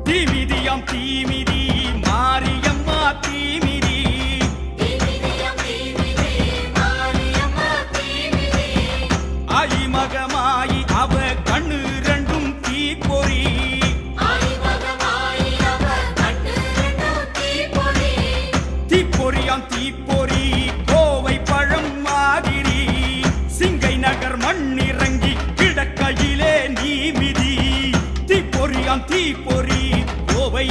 தீமிதியாம் தீமிதி மாரியம்மா தீமிதி ஆயி மகமாயி அவ கண்ணு ரெண்டும் தீப்பொறி தீப்பொறியாம் தீப்பொறி கோவை பழம் மாதிரி சிங்கை நகர் மண்ணிறங்கி கிடக்கையிலே நீ மிதி தீப்பொறியாம் தீப்பொறி கோவை